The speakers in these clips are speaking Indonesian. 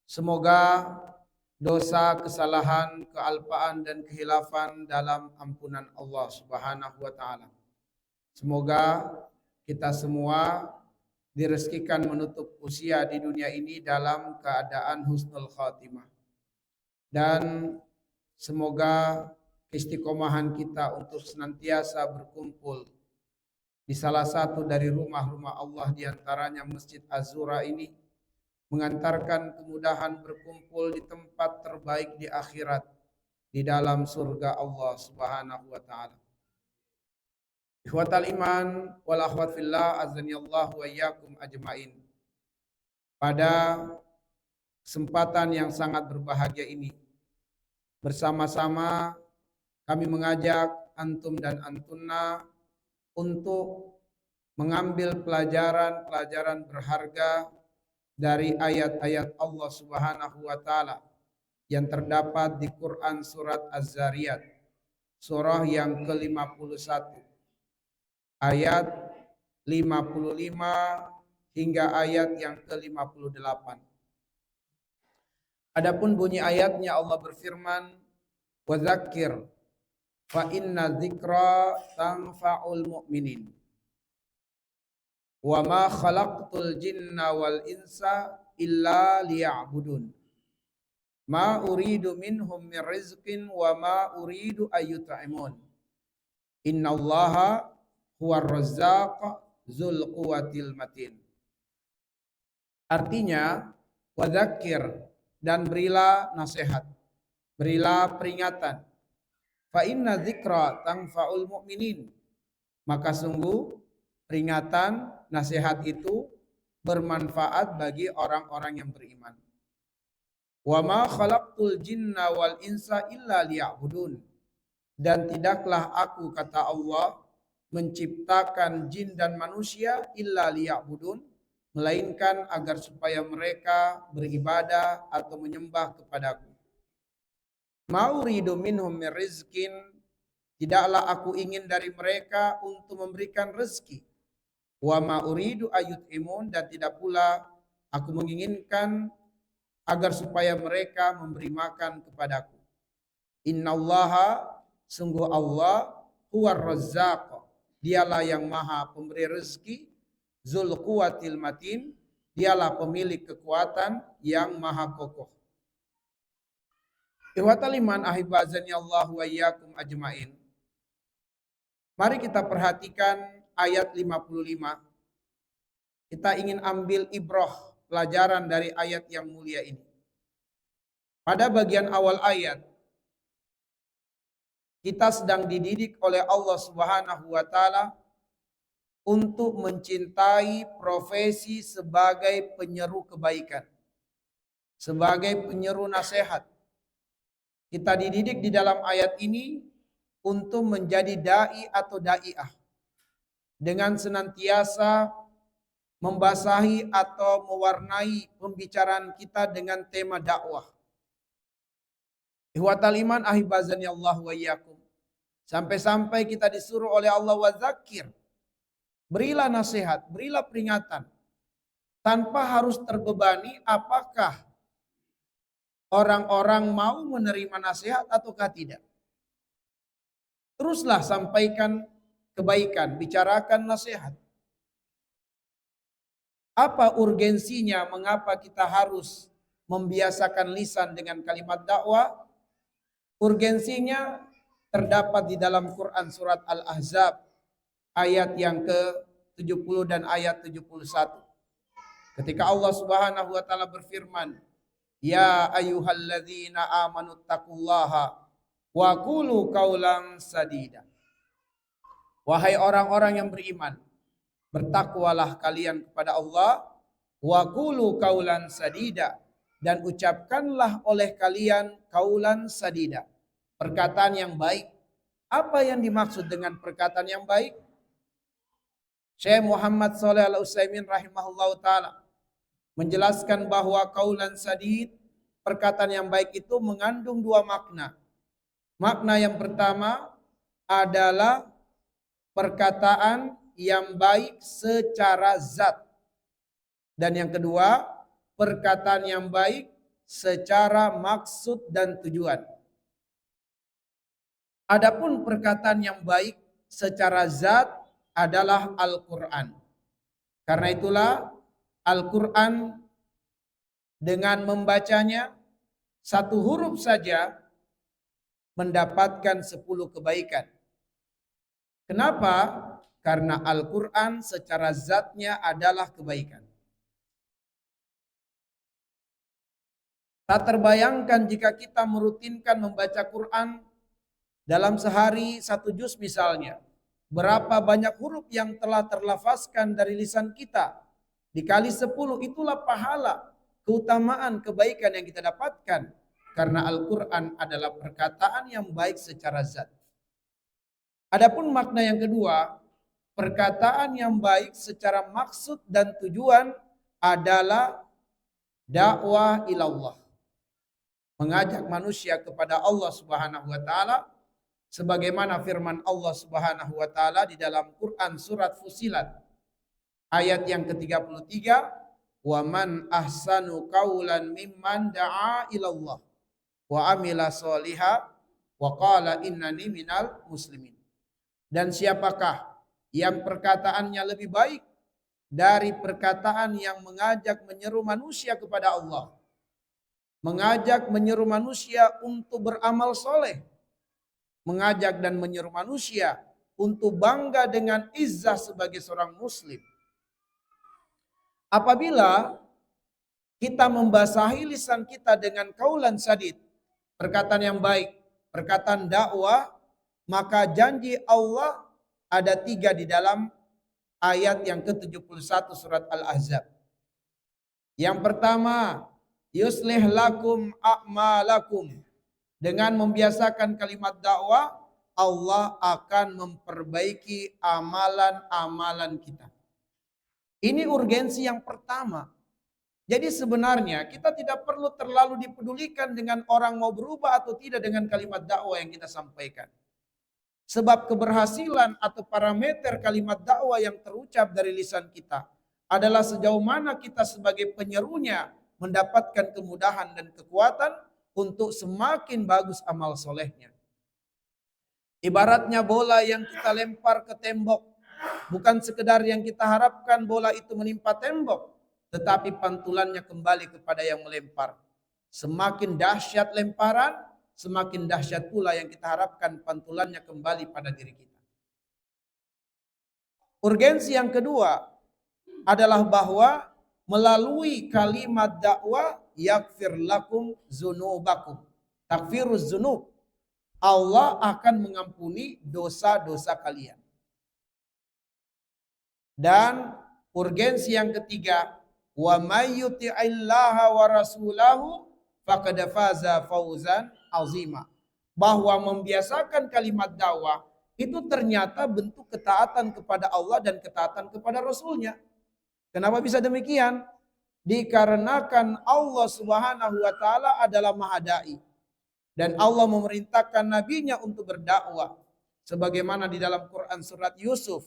Semoga dosa, kesalahan, kealpaan, dan kehilafan dalam ampunan Allah Subhanahu wa Ta'ala. Semoga kita semua direzekikan menutup usia di dunia ini dalam keadaan husnul khatimah. Dan semoga istiqomahan kita untuk senantiasa berkumpul di salah satu dari rumah-rumah Allah, diantaranya Masjid Az-Zura ini, mengantarkan kemudahan berkumpul di tempat terbaik di akhirat, di dalam surga Allah Subhanahu wa Ta'ala. Ikhwatal iman wal akhwat fillah, azani Allah wa iyyakum ajmain. Pada kesempatan yang sangat berbahagia ini, bersama-sama kami mengajak antum dan antunna untuk mengambil pelajaran-pelajaran berharga dari ayat-ayat Allah Subhanahu wa Ta'ala yang terdapat di Quran surat Az-Zariyat, surah yang ke-51, ayat 55 hingga ayat yang ke-58. Adapun bunyi ayatnya, Allah berfirman, "Wa dzakir fa inna dzikra tanfa'ul mu'minin. Wa ma khalaqtul jinna wal insa illa liya'budun. Ma uridu minhum min rizqin wa ma uridu ayyut'imun. Innallaha huwar razzaq dzul quwwatil matin." Artinya, wadzakir, dan berilah nasihat, berilah peringatan. Fa inna dzikra tanfa'ul mu'minin. Maka sungguh peringatan, nasihat itu bermanfaat bagi orang-orang yang beriman. Wa ma khalaqtul jinna wal insa illa liya'budun. Dan tidaklah aku, kata Allah, menciptakan jin dan manusia illa liya'budun, melainkan agar supaya mereka beribadah atau menyembah kepadaku. Ma'uridu minhum min rizkin. Tidaklah aku ingin dari mereka untuk memberikan rezeki. Wa ma uridu ayyut'imun, dan tidak pula aku menginginkan agar supaya mereka memberi makan kepadaku. Innallaha, sungguh Allah, huwar razzaq, dialah yang maha pemberi rezeki, dzul quwwatil matin, dialah pemilik kekuatan yang maha kokoh. Ikhwatal iman ahibazani Allah wa iyyakum ajmain. Mari kita perhatikan ayat 55. Kita ingin ambil ibrah, pelajaran dari ayat yang mulia ini. Pada bagian awal ayat, kita sedang dididik oleh Allah Subhanahu wa Ta'ala untuk mencintai profesi sebagai penyeru kebaikan, sebagai penyeru nasihat. Kita dididik di dalam ayat ini untuk menjadi dai atau dai'ah, dengan senantiasa membasahi atau mewarnai pembicaraan kita dengan tema dakwah. Ihwatal iman ahibazani Allah wa iyyakum. Sampai-sampai kita disuruh oleh Allah, wa dzakir, berilah nasihat, berilah peringatan, tanpa harus terbebani apakah orang-orang mau menerima nasihat ataukah tidak. Teruslah sampaikan kebaikan, bicarakan nasihat. Apa urgensinya, mengapa kita harus membiasakan lisan dengan kalimat dakwah? Urgensinya terdapat di dalam Quran surat Al-Ahzab ayat yang ke-70 dan ayat 71. Ketika Allah Subhanahu wa Ta'ala berfirman, "Ya ayyuhalladzina amanu taqullaha wa qulu qaulan sadida." Wahai orang-orang yang beriman, bertakwalah kalian kepada Allah, wa qulu qaulan sadida, dan ucapkanlah oleh kalian qaulan sadida, perkataan yang baik. Apa yang dimaksud dengan perkataan yang baik? Syekh Muhammad Shalih Al-Utsaimin rahimahullahu taala menjelaskan bahwa qaulan sadid, perkataan yang baik itu mengandung dua makna. Makna yang pertama adalah perkataan yang baik secara zat. Dan yang kedua, perkataan yang baik secara maksud dan tujuan. Adapun perkataan yang baik secara zat adalah Al-Quran. Karena itulah Al-Quran dengan membacanya satu huruf saja mendapatkan 10 kebaikan. Kenapa? Karena Al-Quran secara zatnya adalah kebaikan. Tak terbayangkan jika kita merutinkan membaca Quran dalam sehari 1 juz misalnya. Berapa banyak huruf yang telah terlafazkan dari lisan kita. Dikali 10 itulah pahala, keutamaan, kebaikan yang kita dapatkan. Karena Al-Quran adalah perkataan yang baik secara zat. Adapun makna yang kedua, perkataan yang baik secara maksud dan tujuan adalah dakwah ilallah. Mengajak manusia kepada Allah Subhanahu wa taala sebagaimana firman Allah Subhanahu wa taala di dalam Quran surat Fussilat ayat yang ke-33, wa man ahsanu qaulan mimman da'a ilallah wa amila sholiha wa qala innani minal muslimin. Dan siapakah yang perkataannya lebih baik dari perkataan yang mengajak menyeru manusia kepada Allah, mengajak menyeru manusia untuk beramal soleh, mengajak dan menyeru manusia untuk bangga dengan izzah sebagai seorang muslim. Apabila kita membasahi lisan kita dengan kaulan sadid, perkataan yang baik, perkataan dakwah, maka janji Allah ada 3 di dalam ayat yang ke-71 surat Al-Ahzab. Yang pertama, yuslih lakum a'malakum. Dengan membiasakan kalimat dakwah, Allah akan memperbaiki amalan-amalan kita. Ini urgensi yang pertama. Jadi sebenarnya kita tidak perlu terlalu dipedulikan dengan orang mau berubah atau tidak dengan kalimat dakwah yang kita sampaikan. Sebab keberhasilan atau parameter kalimat dakwah yang terucap dari lisan kita adalah sejauh mana kita sebagai penyerunya mendapatkan kemudahan dan kekuatan untuk semakin bagus amal solehnya. Ibaratnya bola yang kita lempar ke tembok, bukan sekedar yang kita harapkan bola itu menimpa tembok, tetapi pantulannya kembali kepada yang melempar. Semakin dahsyat lemparan, semakin dahsyat pula yang kita harapkan pantulannya kembali pada diri kita. Urgensi yang kedua adalah bahwa melalui kalimat dakwah yaghfir lakum dzunubakum. Takfiruz dzunub. Allah akan mengampuni dosa-dosa kalian. Dan urgensi yang ketiga, wa may yuti'illaha wa rasulahu faqad faza fauzan azima. Bahwa membiasakan kalimat dakwah itu ternyata bentuk ketaatan kepada Allah dan ketaatan kepada Rasulnya. Kenapa bisa demikian? Dikarenakan Allah Subhanahu wa taala adalah Maha Dai. Dan Allah memerintahkan nabinya untuk berdakwah. Sebagaimana di dalam Quran surat Yusuf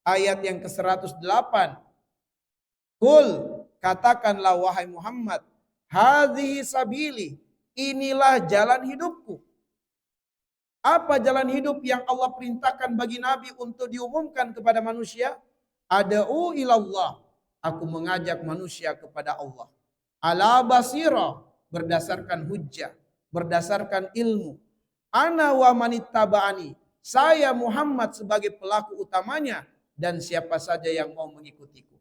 ayat yang ke-108. Qul, katakanlah wahai Muhammad, hadhihi sabili, inilah jalan hidupku. Apa jalan hidup yang Allah perintahkan bagi Nabi untuk diumumkan kepada manusia? Ad'u ilallah. Aku mengajak manusia kepada Allah. Ala basira, berdasarkan hujjah, berdasarkan ilmu. Ana wa manittaba'ani. Saya Muhammad sebagai pelaku utamanya dan siapa saja yang mau mengikutiku.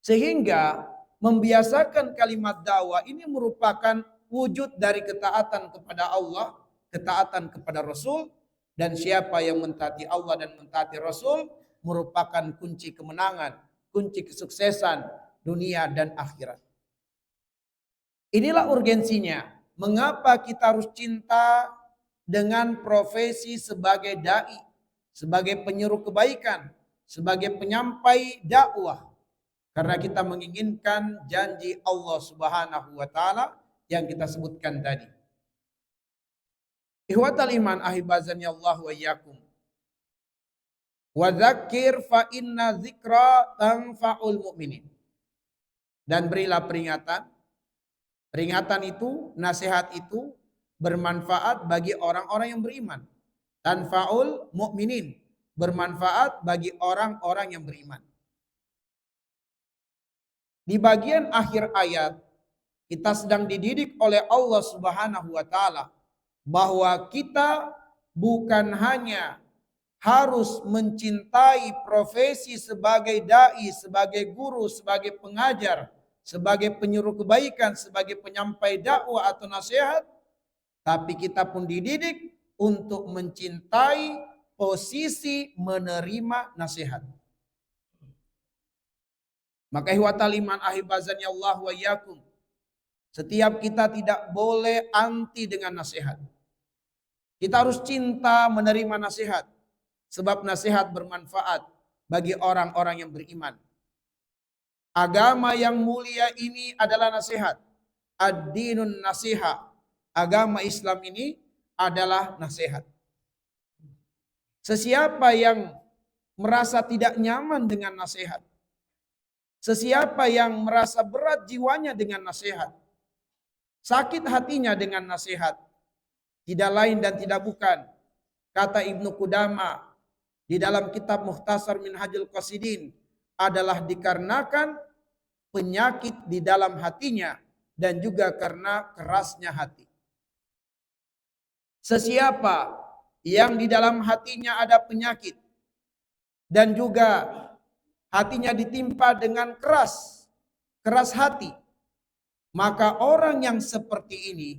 Sehingga membiasakan kalimat dakwah ini merupakan wujud dari ketaatan kepada Allah, ketaatan kepada Rasul, dan siapa yang mentaati Allah dan mentaati Rasul merupakan kunci kemenangan, kunci kesuksesan dunia dan akhirat. Inilah urgensinya. Mengapa kita harus cinta dengan profesi sebagai dai, sebagai penyeru kebaikan, sebagai penyampai dakwah? Karena kita menginginkan janji Allah Subhanahu wa taala yang kita sebutkan tadi. Ikhwatal iman ahibazani Allah wa iyyakum. Wa dzakir fa inna dzikra tanfa'ul mu'minin. Dan berilah peringatan Peringatan itu, nasihat itu bermanfaat bagi orang-orang yang beriman. Tanfaul mukminin, bermanfaat bagi orang-orang yang beriman. Di bagian akhir ayat, kita sedang dididik oleh Allah Subhanahu wa taala bahwa kita bukan hanya harus mencintai profesi sebagai dai, sebagai guru, sebagai pengajar, sebagai penyuruh kebaikan, sebagai penyampai dakwah atau nasihat, tapi kita pun dididik untuk mencintai posisi menerima nasihat. Maka ihwatal iman ahibazani Allah wa iyyakum, setiap kita tidak boleh anti dengan nasihat. Kita harus cinta menerima nasihat, sebab nasihat bermanfaat bagi orang-orang yang beriman. Agama yang mulia ini adalah nasihat. Ad-dinun nasiha. Agama Islam ini adalah nasihat. Sesiapa yang merasa tidak nyaman dengan nasihat, sesiapa yang merasa berat jiwanya dengan nasihat, sakit hatinya dengan nasihat, tidak lain dan tidak bukan, kata Ibnu Qudamah di dalam kitab Mukhtasar Minhajul Qasidin, adalah dikarenakan penyakit di dalam hatinya dan juga karena kerasnya hati. Sesiapa yang di dalam hatinya ada penyakit dan juga hatinya ditimpa dengan keras hati, maka orang yang seperti ini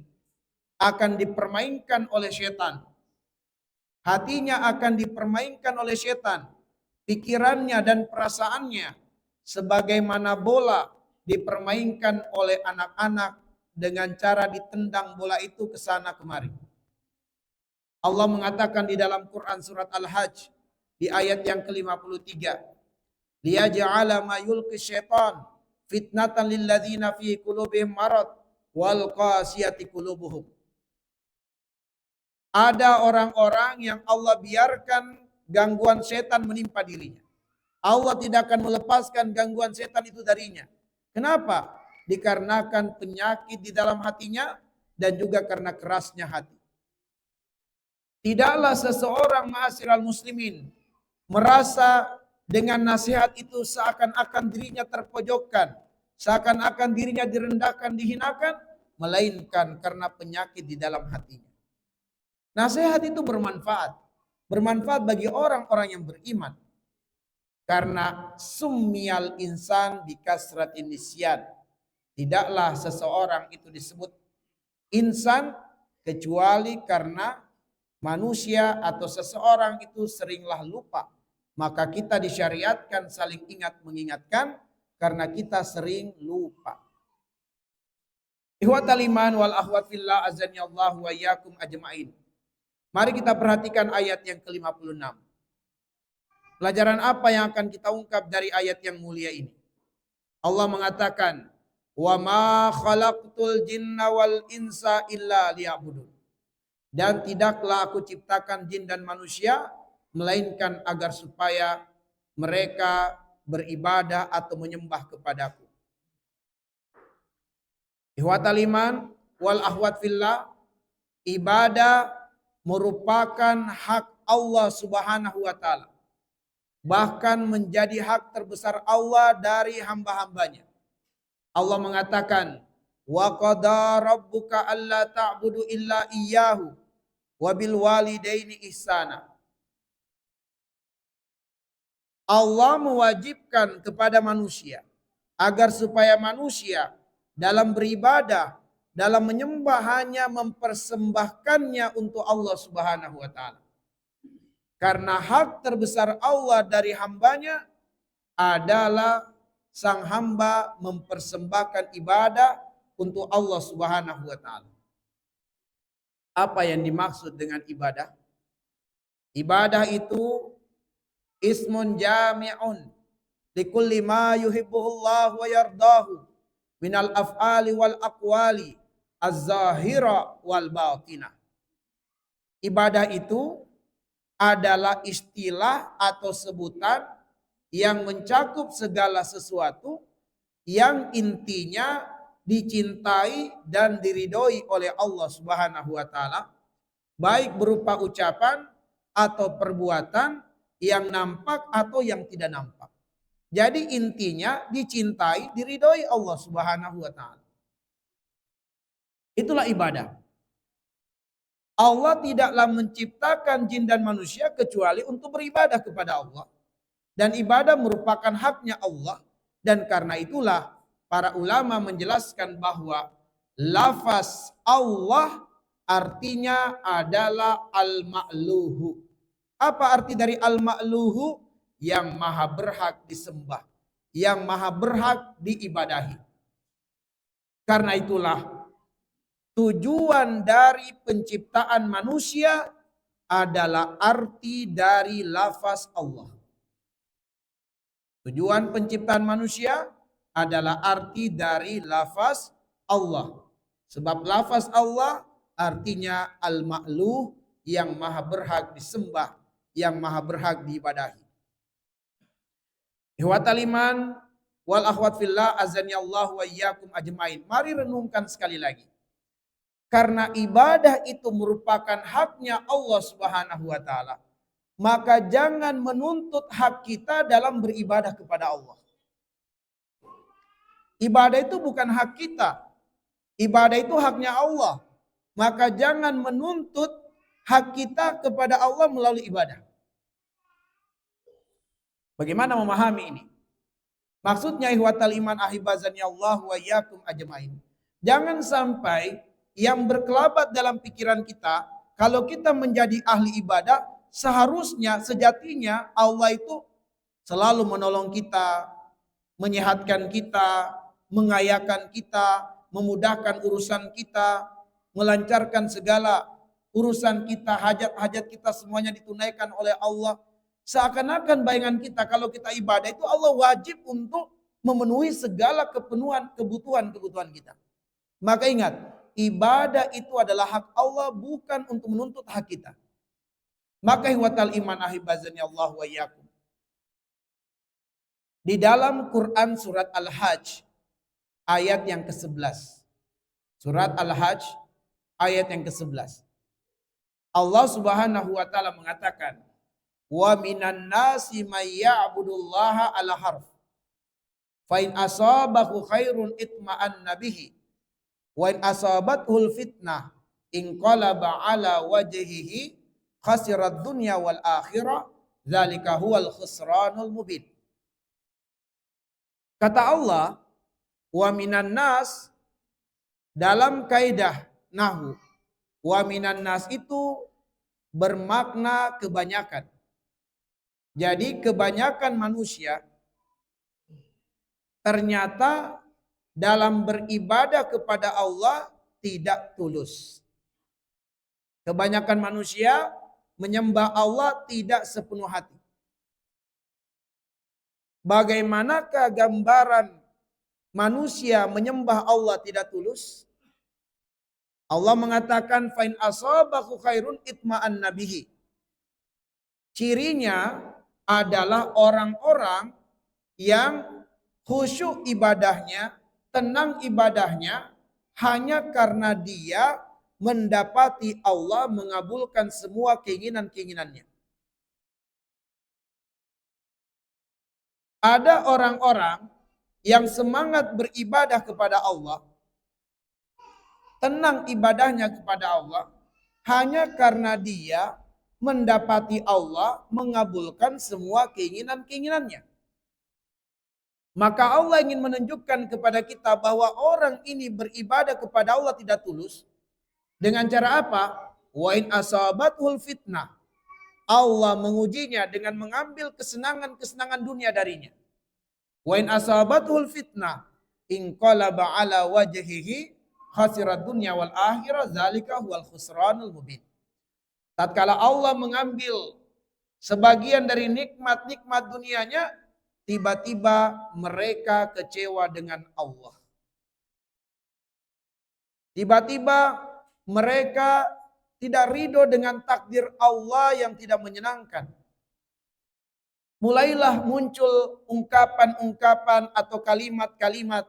akan dipermainkan oleh setan. Hatinya akan dipermainkan oleh setan, pikirannya dan perasaannya sebagaimana bola dipermainkan oleh anak-anak dengan cara ditendang bola itu ke sana kemari. Allah mengatakan di dalam Quran surat Al-Hajj di ayat yang ke-53, liyaj'ala ma yulqi syaitan fitnatan lilladzina fi qulubihim marad wal qasiyati qulubuhum. Ada orang-orang yang Allah biarkan gangguan setan menimpa dirinya. Allah tidak akan melepaskan gangguan setan itu darinya. Kenapa? Dikarenakan penyakit di dalam hatinya dan juga karena kerasnya hati. Tidaklah seseorang ma'asyiral muslimin merasa dengan nasihat itu seakan-akan dirinya terpojokkan, seakan-akan dirinya direndahkan, dihinakan, melainkan karena penyakit di dalam hatinya. Nasihat itu bermanfaat bagi orang-orang yang beriman. Karena summiyal insan bikasratin nisyan. Tidaklah seseorang itu disebut insan kecuali karena manusia atau seseorang itu seringlah lupa. Maka kita disyariatkan saling ingat mengingatkan karena kita sering lupa. Ikhwatal iman wal akhwat fillah azani Allah wa iyyakum ajmain. Mari kita perhatikan ayat yang ke-56. Pelajaran apa yang akan kita ungkap dari ayat yang mulia ini? Allah mengatakan, "Wa ma khalaqtul jinna wal insa illa liya'budun." Dan tidaklah aku ciptakan jin dan manusia melainkan agar supaya mereka beribadah atau menyembah kepadaku. Ihwatal iman wal akhwat fillah, ibadah merupakan hak Allah Subhanahu wa taala. Bahkan menjadi hak terbesar Allah dari hamba-hambanya. Allah mengatakan, "Wa qada rabbuka alla ta'budu illa iyyahu wa bil walidaini ihsana." Allah mewajibkan kepada manusia agar supaya manusia dalam beribadah, dalam menyembah hanya mempersembahkannya untuk Allah Subhanahu wa taala. Karena hak terbesar Allah dari hambanya adalah sang hamba mempersembahkan ibadah untuk Allah Subhanahu wa taala. Apa yang dimaksud dengan ibadah? Ibadah itu ismun jami'un likulli ma yuhibbuhullah wa yardahu minal af'ali wal aqwali az-zahira wal batinah. Ibadah itu adalah istilah atau sebutan yang mencakup segala sesuatu yang intinya dicintai dan diridhoi oleh Allah Subhanahu wa taala, baik berupa ucapan atau perbuatan yang nampak atau yang tidak nampak. Jadi intinya dicintai, diridhoi Allah Subhanahu wa taala. Itulah ibadah. Allah tidaklah menciptakan jin dan manusia kecuali untuk beribadah kepada Allah. Dan ibadah merupakan haknya Allah. Dan karena itulah para ulama menjelaskan bahwa lafaz Allah artinya adalah al-ma'luhu. Apa arti dari al-ma'luhu? Yang maha berhak disembah, yang maha berhak diibadahi. Karena itulah tujuan dari penciptaan manusia adalah arti dari lafaz Allah. Tujuan penciptaan manusia adalah arti dari lafaz Allah. Sebab lafaz Allah artinya al-ma'luh, yang maha berhak disembah, yang maha berhak diibadahi. Ikhwatal iman wal akhwat fillah azani Allah wa iyyakum ajmain. Mari renungkan sekali lagi. Karena ibadah itu merupakan haknya Allah Subhanahu wa taala, maka jangan menuntut hak kita dalam beribadah kepada Allah. Ibadah itu bukan hak kita. Ibadah itu haknya Allah. Maka jangan menuntut hak kita kepada Allah melalui ibadah. Bagaimana memahami ini? Maksudnya ihwatal iman ahibazani Allah wa iyyakum ajmain. Jangan sampai yang berkelabat dalam pikiran kita, kalau kita menjadi ahli ibadah, seharusnya sejatinya Allah itu selalu menolong kita, menyehatkan kita, mengayakan kita, memudahkan urusan kita, melancarkan segala urusan kita, hajat-hajat kita semuanya ditunaikan oleh Allah. Seakan-akan bayangan kita kalau kita ibadah itu Allah wajib untuk memenuhi segala kebutuhan kita. Maka ingat, ibadah itu adalah hak Allah, bukan untuk menuntut hak kita. Maka ihwatal iman ahibazani Allah wa iyyakum. Di dalam Quran surat Al-Hajj ayat yang ke-11. Surat Al-Hajj ayat yang ke-11. Allah Subhanahu wa taala mengatakan, "Wa minan nasi may ya'budullaha ala harf. Fa in asabahu khairun itma'anna bihi. Wa in asabathul fitnah inqalaba ala wajhihi khasirat dunya wal akhirah. Dzalika huwal khusranul mubin." Kata Allah, wa minan nas, dalam kaidah nahwu, wa minan nas itu bermakna kebanyakan. Jadi kebanyakan manusia ternyata dalam beribadah kepada Allah tidak tulus. Kebanyakan manusia menyembah Allah tidak sepenuh hati. Bagaimanakah gambaran manusia menyembah Allah tidak tulus? Allah mengatakan fa in asabahu khairun itma'anna bihi. Cirinya adalah orang-orang yang khusyuk ibadahnya, tenang ibadahnya hanya karena dia mendapati Allah mengabulkan semua keinginan-keinginannya. Ada orang-orang yang semangat beribadah kepada Allah, tenang ibadahnya kepada Allah, hanya karena dia mendapati Allah mengabulkan semua keinginan-keinginannya. Maka Allah ingin menunjukkan kepada kita bahwa orang ini beribadah kepada Allah tidak tulus. Dengan cara apa? Wa in asabathul fitnah. Allah mengujinya dengan mengambil kesenangan-kesenangan dunia darinya. Wa in asabathul fitnah inqalaba ala wajhihi khasirat dunya wal akhirah. Dzalika huwal khusranul mubin. Tatkala Allah mengambil sebagian dari nikmat-nikmat dunianya, tiba-tiba mereka kecewa dengan Allah. Tiba-tiba mereka tidak ridho dengan takdir Allah yang tidak menyenangkan. Mulailah muncul ungkapan-ungkapan atau kalimat-kalimat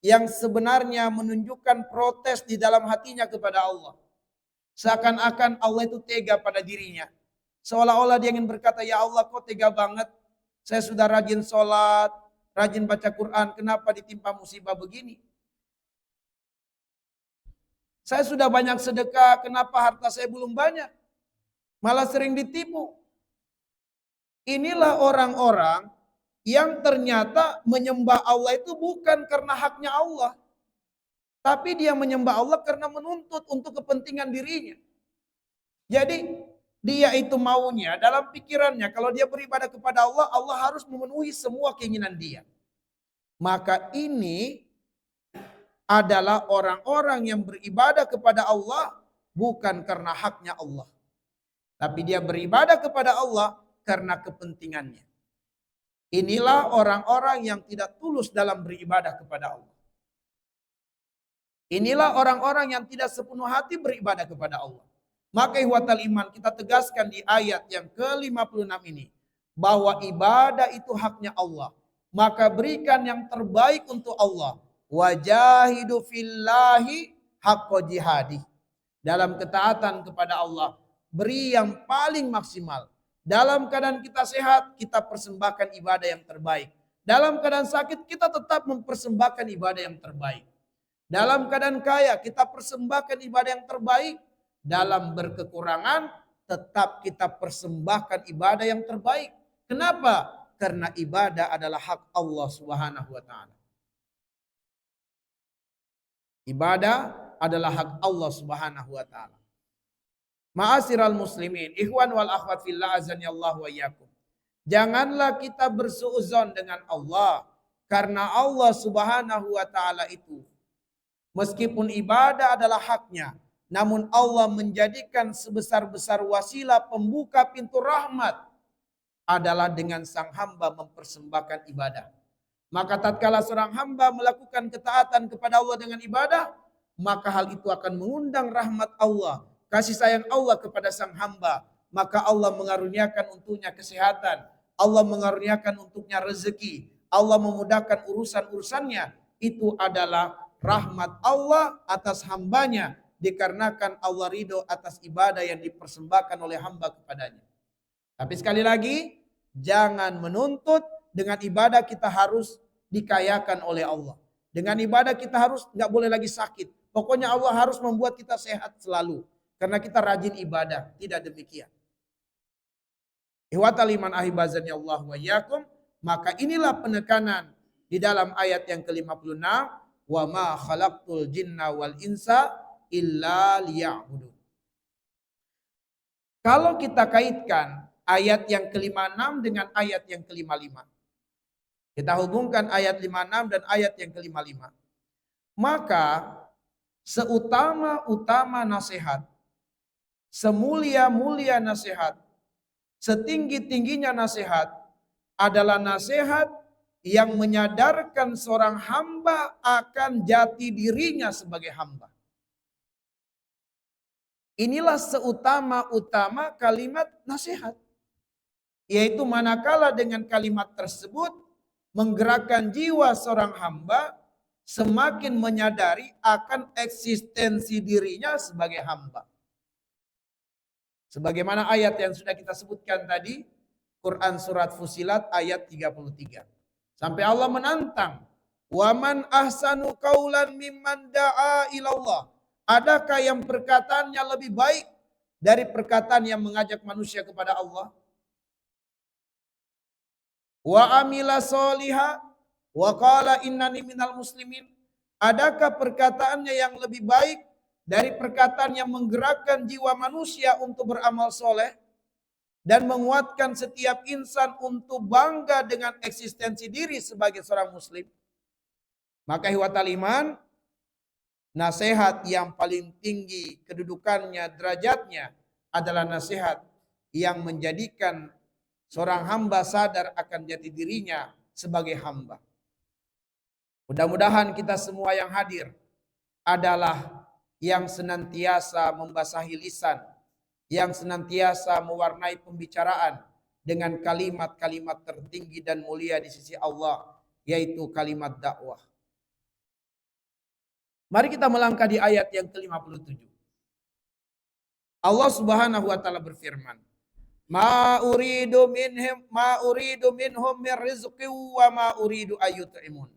yang sebenarnya menunjukkan protes di dalam hatinya kepada Allah. Seakan-akan Allah itu tega pada dirinya. Seolah-olah dia ingin berkata, ya Allah kok tega banget. Saya sudah rajin sholat, rajin baca Quran, kenapa ditimpa musibah begini? Saya sudah banyak sedekah, kenapa harta saya belum banyak? Malah sering ditipu. Inilah orang-orang yang ternyata menyembah Allah itu bukan karena haknya Allah. Tapi dia menyembah Allah karena menuntut untuk kepentingan dirinya. Jadi dia itu maunya dalam pikirannya kalau dia beribadah kepada Allah, Allah harus memenuhi semua keinginan dia. Maka ini adalah orang-orang yang beribadah kepada Allah bukan karena haknya Allah. Tapi dia beribadah kepada Allah karena kepentingannya. Inilah orang-orang yang tidak tulus dalam beribadah kepada Allah. Inilah orang-orang yang tidak sepenuh hati beribadah kepada Allah. Maka ihwatal iman, kita tegaskan di ayat yang ke-56 ini bahwa ibadah itu haknya Allah. Maka berikan yang terbaik untuk Allah. Wajahidu fillahi haqqa jihadi. Dalam ketaatan kepada Allah, beri yang paling maksimal. Dalam keadaan kita sehat, kita persembahkan ibadah yang terbaik. Dalam keadaan sakit, kita tetap mempersembahkan ibadah yang terbaik. Dalam keadaan kaya, kita persembahkan ibadah yang terbaik. Dalam berkekurangan, tetap kita persembahkan ibadah yang terbaik. Kenapa? Karena ibadah adalah hak Allah Subhanahu wa Ta'ala. Ibadah adalah hak Allah Subhanahu wa Ta'ala. Ma'asyiral muslimin, ikhwan wal akhwat fillah azani Allah wa iyyakum. Janganlah kita bersuudzon dengan Allah, karena Allah Subhanahu wa Ta'ala itu meskipun ibadah adalah haknya, namun Allah menjadikan sebesar-besar wasilah pembuka pintu rahmat adalah dengan sang hamba mempersembahkan ibadah. Maka tatkala seorang hamba melakukan ketaatan kepada Allah dengan ibadah, maka hal itu akan mengundang rahmat Allah, kasih sayang Allah kepada sang hamba. Maka Allah mengaruniakan untuknya kesehatan, Allah mengaruniakan untuknya rezeki, Allah memudahkan urusan-urusannya. Itu adalah rahmat Allah atas hambanya, dikarenakan Allah ridho atas ibadah yang dipersembahkan oleh hamba kepadanya. Tapi sekali lagi, jangan menuntut dengan ibadah kita harus dikayakan oleh Allah. Dengan ibadah kita harus nggak boleh lagi sakit. Pokoknya Allah harus membuat kita sehat selalu. Karena kita rajin ibadah. Tidak demikian. Ihwatal iman ahibazani Allah wa iyyakum. Maka inilah penekanan di dalam ayat yang ke-56. Wa ma khalaqtul jinna wal insa illa liya'budun. Kalau kita kaitkan ayat yang ke-56 dengan ayat yang ke-55. Kita hubungkan ayat 56 dan ayat yang ke-55. Maka seutama-utama nasihat, semulia-mulia nasihat, setinggi-tingginya nasihat adalah nasihat yang menyadarkan seorang hamba akan jati dirinya sebagai hamba. Inilah seutama-utama kalimat nasihat. Yaitu manakala dengan kalimat tersebut menggerakkan jiwa seorang hamba semakin menyadari akan eksistensi dirinya sebagai hamba. Sebagaimana ayat yang sudah kita sebutkan tadi, Quran surat Fusilat ayat 33. Sampai Allah menantang, "Waman ahsanu qaulan mimman da'a ilallah." Adakah yang perkataannya lebih baik dari perkataan yang mengajak manusia kepada Allah? Wa amila soliha wa qala innani minal muslimin. Adakah perkataannya yang lebih baik dari perkataan yang menggerakkan jiwa manusia untuk beramal soleh dan menguatkan setiap insan untuk bangga dengan eksistensi diri sebagai seorang muslim? Maka ihwatal iman, nasihat yang paling tinggi kedudukannya, derajatnya adalah nasihat yang menjadikan seorang hamba sadar akan jati dirinya sebagai hamba. Mudah-mudahan kita semua yang hadir adalah yang senantiasa membasahi lisan, yang senantiasa mewarnai pembicaraan dengan kalimat-kalimat tertinggi dan mulia di sisi Allah, yaitu kalimat dakwah. Mari kita melangkah di ayat yang ke-57. Allah Subhanahu wa taala berfirman, ma uridu minhum min rizqi wa ma uridu ayut'imun.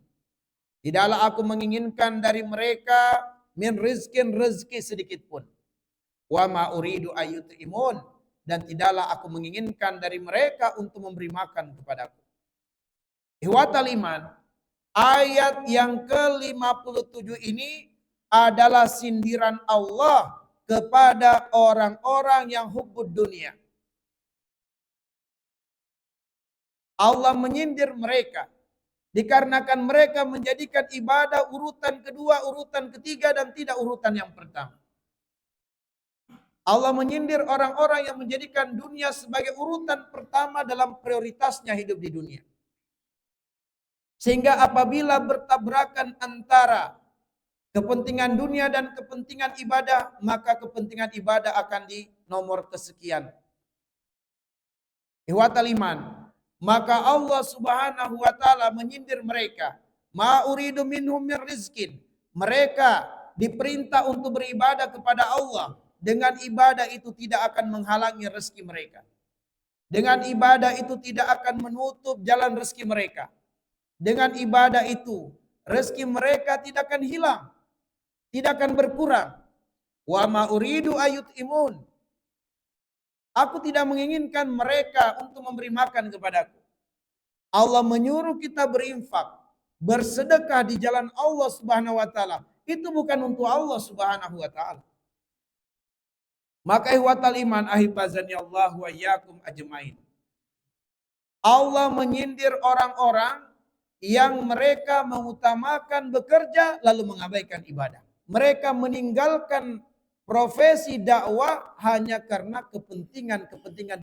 Tidaklah aku menginginkan dari mereka min rizkin rezeki sedikit pun. Wa ma uridu ayut'imun, dan tidaklah aku menginginkan dari mereka untuk memberi makan kepadaku. Ihwatal iman, ayat yang ke-57 ini adalah sindiran Allah kepada orang-orang yang hubbud dunia. Allah menyindir mereka dikarenakan mereka menjadikan ibadah urutan kedua, urutan ketiga, dan tidak urutan yang pertama. Allah menyindir orang-orang yang menjadikan dunia sebagai urutan pertama dalam prioritasnya hidup di dunia. Sehingga apabila bertabrakan antara kepentingan dunia dan kepentingan ibadah, maka kepentingan ibadah akan di nomor kesekian. Ihwatal iman, maka Allah Subhanahu wa taala menyindir mereka. Ma uridu minhum min rizkin. Mereka diperintah untuk beribadah kepada Allah. Dengan ibadah itu tidak akan menghalangi rezeki mereka. Dengan ibadah itu tidak akan menutup jalan rezeki mereka. Dengan ibadah itu rezeki mereka tidak akan hilang, tidak akan berkurang. Wa ma uridu ayut'imun. Aku tidak menginginkan mereka untuk memberi makan kepadaku. Allah menyuruh kita berinfak, bersedekah di jalan Allah Subhanahu wa taala. Itu bukan untuk Allah Subhanahu wa taala. Maka ihwatal iman ahibazani Allah wa iyyakum ajmain. Allah menyindir orang-orang yang mereka mengutamakan bekerja lalu mengabaikan ibadah. Mereka meninggalkan profesi dakwah hanya karena kepentingan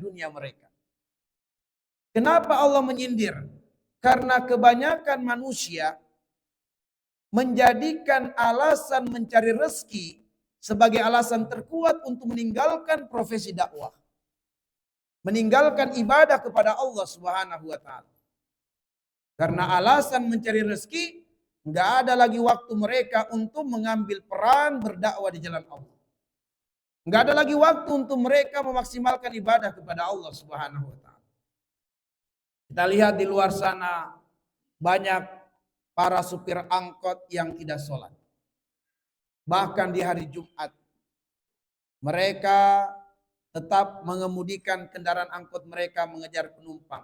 dunia mereka. Kenapa Allah menyindir? Karena kebanyakan manusia menjadikan alasan mencari rezeki sebagai alasan terkuat untuk meninggalkan profesi dakwah. Meninggalkan ibadah kepada Allah Subhanahu wa taala. Karena alasan mencari rezeki, nggak ada lagi waktu mereka untuk mengambil peran berdakwah di jalan Allah. Nggak ada lagi waktu untuk mereka memaksimalkan ibadah kepada Allah Subhanahu wa taala. Kita lihat di luar sana banyak para supir angkot yang tidak sholat. Bahkan di hari Jumat mereka tetap mengemudikan kendaraan angkot mereka mengejar penumpang.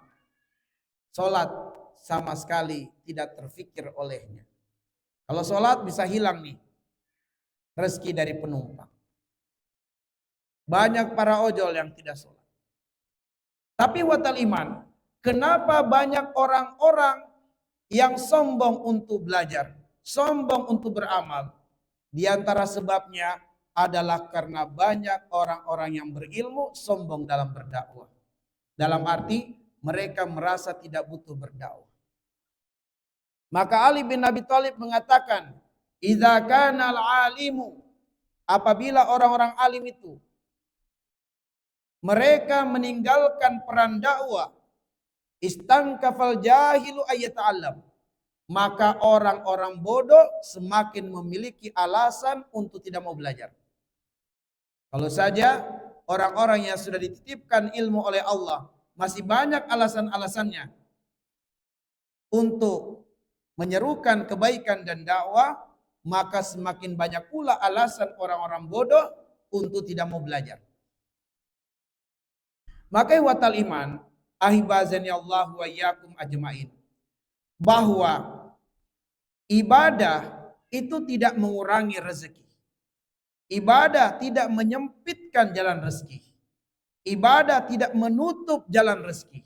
Sholat sama sekali tidak terfikir olehnya. Kalau sholat bisa hilang nih rezeki dari penumpang. Banyak para ojol yang tidak sholat. Tapi watal iman, kenapa banyak orang-orang yang sombong untuk belajar, sombong untuk beramal? Di antara sebabnya adalah karena banyak orang-orang yang berilmu sombong dalam berdakwah. Dalam arti mereka merasa tidak butuh berdakwah. Maka Ali bin Abi Thalib mengatakan, "Idza kana al-alimu", apabila orang-orang alim itu mereka meninggalkan peran dakwah, istankafal jahilu ayyata'allam, maka orang-orang bodoh semakin memiliki alasan untuk tidak mau belajar. Kalau saja orang-orang yang sudah dititipkan ilmu oleh Allah masih banyak alasan-alasannya untuk menyerukan kebaikan dan dakwah, maka semakin banyak pula alasan orang-orang bodoh untuk tidak mau belajar. Maka watal iman, ahibazani Allah wa iyyakum ajmain, bahwa ibadah itu tidak mengurangi rezeki. Ibadah tidak menyempitkan jalan rezeki. Ibadah tidak menutup jalan rezeki.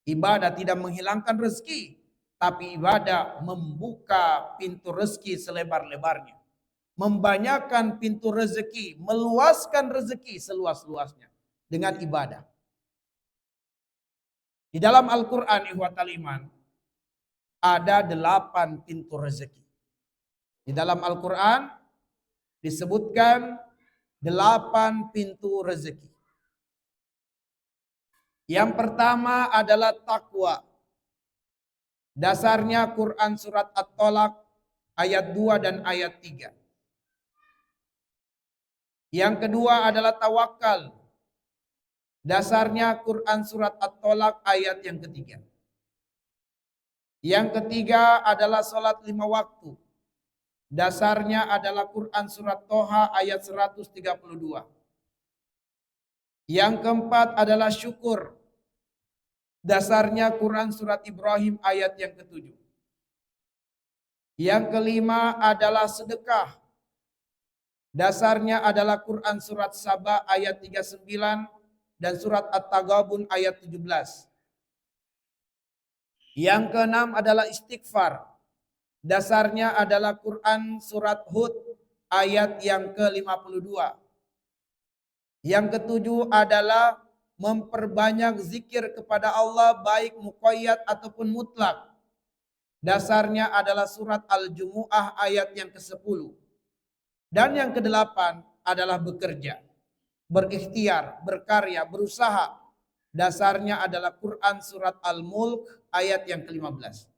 Ibadah tidak menghilangkan rezeki, tapi ibadah membuka pintu rezeki selebar-lebarnya. Membanyakkan pintu rezeki, meluaskan rezeki seluas-luasnya dengan ibadah. Di dalam Al-Quran ihwatal iman ada 8 pintu rezeki. Di dalam Al-Quran disebutkan 8 pintu rezeki. Yang pertama adalah takwa. Dasarnya Quran surat At-Tolak ayat 2 dan ayat 3. Yang kedua adalah tawakal. Dasarnya Quran surat At-Tolak ayat yang ketiga. Yang ketiga adalah sholat 5 waktu. Dasarnya adalah Quran surat Toha ayat 132. Yang keempat adalah syukur. Dasarnya Quran surat Ibrahim ayat yang ketujuh. Yang kelima adalah sedekah. Dasarnya adalah Quran surat Saba ayat 39 dan surat At-Taghabun ayat 17. Yang keenam adalah istighfar. Dasarnya adalah Quran surat Hud ayat yang ke-52. Yang ketujuh adalah memperbanyak zikir kepada Allah baik muqayyad ataupun mutlak. Dasarnya adalah surat Al-Jumu'ah ayat yang ke-10. Dan yang kedelapan adalah bekerja, berikhtiar, berkarya, berusaha. Dasarnya adalah Quran surat Al-Mulk ayat yang ke-15.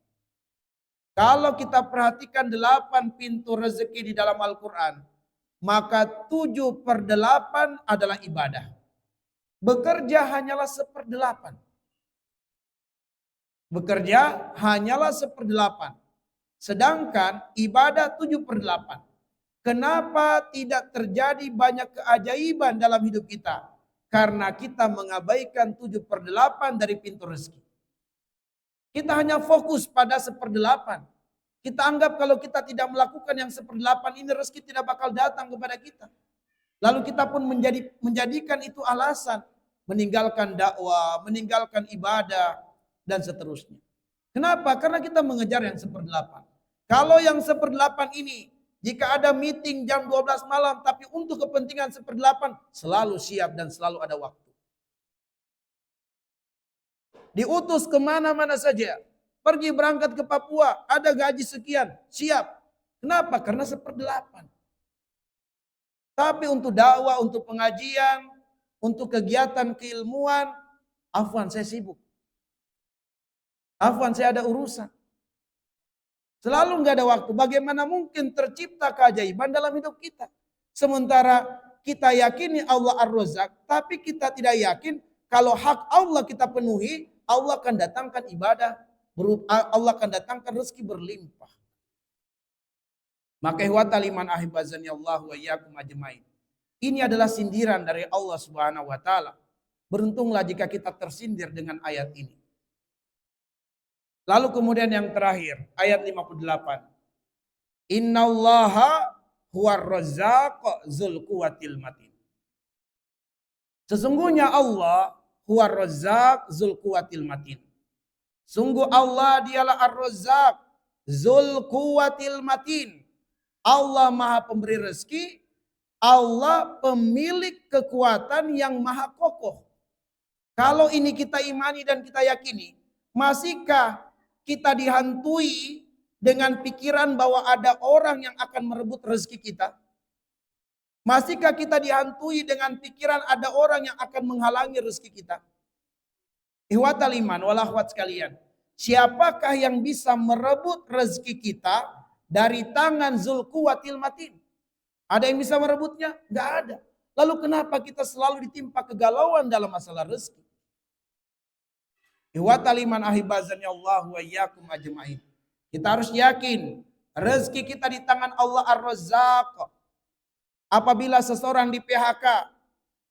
Kalau kita perhatikan 8 pintu rezeki di dalam Al-Quran, maka 7/8 adalah ibadah. Bekerja hanyalah 1/8. Bekerja hanyalah 1/8. Sedangkan ibadah 7/8. Kenapa tidak terjadi banyak keajaiban dalam hidup kita? Karena kita mengabaikan 7/8 dari pintu rezeki. Kita hanya fokus pada 1/8. Kita anggap kalau kita tidak melakukan yang 1/8 ini, rezeki tidak bakal datang kepada kita. Lalu kita pun menjadikan itu alasan. Meninggalkan dakwah, meninggalkan ibadah, dan seterusnya. Kenapa? Karena kita mengejar yang 1/8. Kalau yang 1/8 ini, jika ada meeting jam 12 malam, tapi untuk kepentingan 1/8, selalu siap dan selalu ada waktu. Diutus kemana-mana saja. Pergi berangkat ke Papua, ada gaji sekian, siap. Kenapa? Karena 1/8. Tapi untuk dakwah, untuk pengajian, untuk kegiatan keilmuan, afwan saya sibuk. Afwan saya ada urusan. Selalu nggak ada waktu. Bagaimana mungkin tercipta keajaiban dalam hidup kita? Sementara kita yakini Allah Ar-Razzaq, tapi kita tidak yakin kalau hak Allah kita penuhi, Allah akan datangkan ibadah, Allah akan datangkan rezeki berlimpah. Maka ihwatal iman ahibazani Allah wa iyyakum ajmain. Ini adalah sindiran dari Allah Subhanahu wa taala. Beruntunglah jika kita tersindir dengan ayat ini. Lalu kemudian yang terakhir, ayat 58. Innallaha huwar razzaq dzul quwwatil matin. Sesungguhnya Allah huwar razzaq dzul quwwatil matin. Sungguh Allah dialah Ar-Razzaq dzul quwwatil matin. Allah Maha pemberi rezeki, Allah pemilik kekuatan yang maha kokoh. Kalau ini kita imani dan kita yakini, masihkah kita dihantui dengan pikiran bahwa ada orang yang akan merebut rezeki kita? Masihkah kita dihantui dengan pikiran ada orang yang akan menghalangi rezeki kita? Ihwatal iman wal akhwat sekalian, siapakah yang bisa merebut rezeki kita dari tangan Dzul Quwwatil Matin? Ada yang bisa merebutnya? Enggak ada. Lalu kenapa kita selalu ditimpa kegalauan dalam masalah rezeki? Ihwatal iman ahibazani Allah wa iyyakum ajmain. Kita harus yakin rezeki kita di tangan Allah Ar-Razzaq. Apabila seseorang di PHK,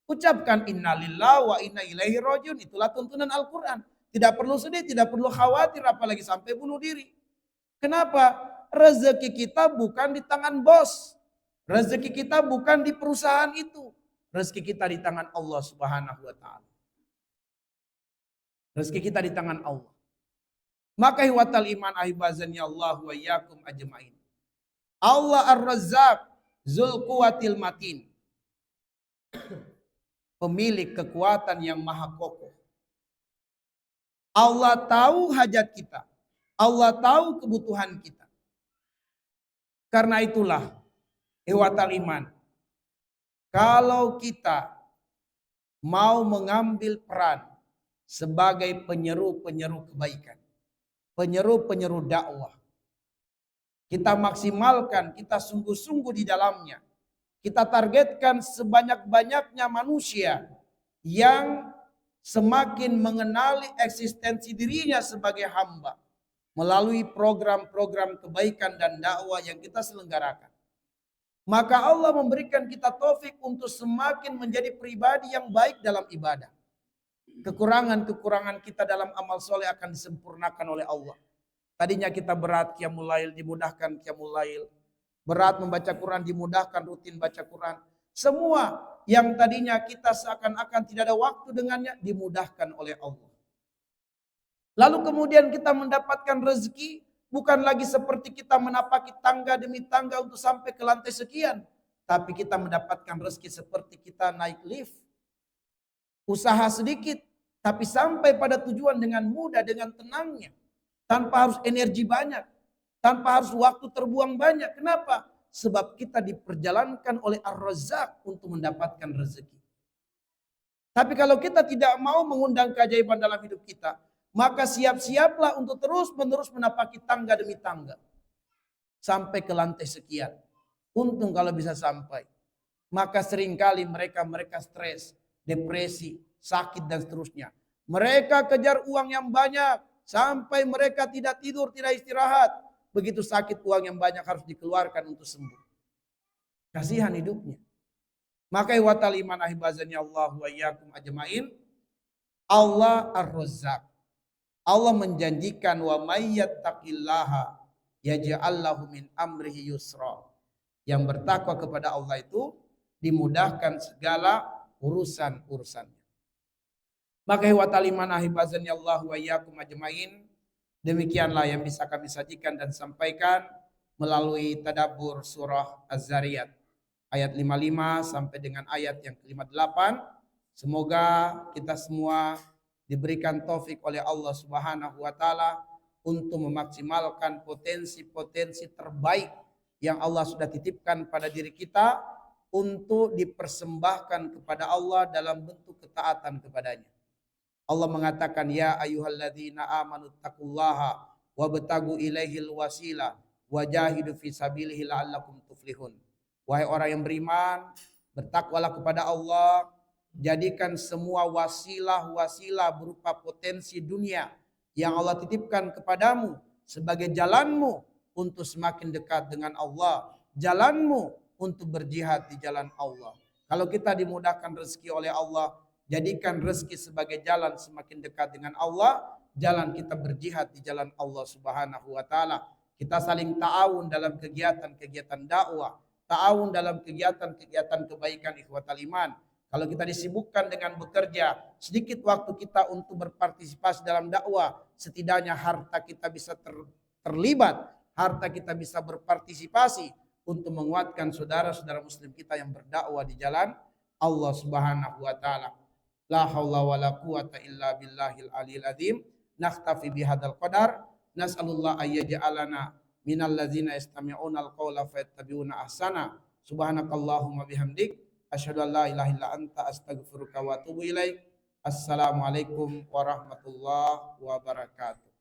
ucapkan innalillahi wa inna ilaihi rajiun. Itulah tuntunan Al-Quran. Tidak perlu sedih, tidak perlu khawatir, apalagi sampai bunuh diri. Kenapa? Rezeki kita bukan di tangan bos. Rezeki kita bukan di perusahaan itu. Rezeki kita di tangan Allah Subhanahu wa taala. Rezeki kita di tangan Allah. Maka ihwatal iman ahibazani Allah wa iyyakum ajmain. Allah Ar-Razzaq Dzul Quwwatil Matin. Pemilik kekuatan yang maha kokoh. Allah tahu hajat kita. Allah tahu kebutuhan kita. Karena itulah ihwatal iman, kalau kita mau mengambil peran sebagai penyeru-penyeru kebaikan, penyeru-penyeru dakwah, kita maksimalkan, kita sungguh-sungguh di dalamnya. Kita targetkan sebanyak-banyaknya manusia yang semakin mengenali eksistensi dirinya sebagai hamba melalui program-program kebaikan dan dakwah yang kita selenggarakan. Maka Allah memberikan kita taufik untuk semakin menjadi pribadi yang baik dalam ibadah. Kekurangan-kekurangan kita dalam amal soleh akan disempurnakan oleh Allah. Tadinya kita berat qiyamul lail, dimudahkan qiyamul lail. Berat membaca Quran, dimudahkan rutin baca Quran. Semua yang tadinya kita seakan-akan tidak ada waktu dengannya, dimudahkan oleh Allah. Lalu kemudian kita mendapatkan rezeki, bukan lagi seperti kita menapaki tangga demi tangga untuk sampai ke lantai sekian. Tapi kita mendapatkan rezeki seperti kita naik lift. Usaha sedikit, tapi sampai pada tujuan dengan mudah, dengan tenangnya. Tanpa harus energi banyak. Tanpa harus waktu terbuang banyak. Kenapa? Sebab kita diperjalankan oleh Ar-Razzaq untuk mendapatkan rezeki. Tapi kalau kita tidak mau mengundang keajaiban dalam hidup kita, maka siap-siaplah untuk terus-menerus menapaki tangga demi tangga. Sampai ke lantai sekian. Untung kalau bisa sampai. Maka seringkali mereka stres, depresi, sakit dan seterusnya. Mereka kejar uang yang banyak. Sampai mereka tidak tidur, tidak istirahat. Begitu sakit uang yang banyak harus dikeluarkan untuk sembuh. Kasihan hidupnya. Maka watal iman ahibazani Allah wa iyyakum ajmain. Allah Ar-Razzaq. Allah menjanjikan wa may yattaqillaha yaj'al lahu min amrihi yusra. Yang bertakwa kepada Allah itu dimudahkan segala urusan-urusannya. Maka watal iman ahibazani Allah wa iyyakum ajmain. Demikianlah yang bisa kami sajikan dan sampaikan melalui tadabbur surah Az-Zariyat ayat 55 sampai dengan ayat yang ke-58. Semoga kita semua diberikan taufik oleh Allah Subhanahu wa taala untuk memaksimalkan potensi-potensi terbaik yang Allah sudah titipkan pada diri kita untuk dipersembahkan kepada Allah dalam bentuk ketaatan kepadanya. Allah mengatakan ya ayyuhalladzina amanu taqullaha wabtagu ilaihil wasilah wajahidu fi sabilihi la'allakum tuflihun. Wahai orang yang beriman, bertakwalah kepada Allah, jadikan semua wasilah-wasilah berupa potensi dunia yang Allah titipkan kepadamu sebagai jalanmu untuk semakin dekat dengan Allah, jalanmu untuk berjihad di jalan Allah. Kalau kita dimudahkan rezeki oleh Allah, jadikan rezeki sebagai jalan semakin dekat dengan Allah, jalan kita berjihad di jalan Allah Subhanahu wa taala. Kita saling ta'awun dalam kegiatan-kegiatan dakwah, ta'awun dalam kegiatan-kegiatan kebaikan ikhwatal iman. Kalau kita disibukkan dengan bekerja, sedikit waktu kita untuk berpartisipasi dalam dakwah, setidaknya harta kita bisa terlibat, harta kita bisa berpartisipasi untuk menguatkan saudara-saudara muslim kita yang berdakwah di jalan Allah Subhanahu wa taala. La haula wala quwata illa billahil aliyil azim. Nakhtafi bihadzal qadar. Nas'alullah ayyaj'alana minal ladzina yastami'una al-qaula fayattabi'una ahsana. Subhanakallahumma bihamdik asyhadu an la ilaha illa anta astaghfiruka wa atubu ilaik. Assalamualaikum warahmatullahi wabarakatuh.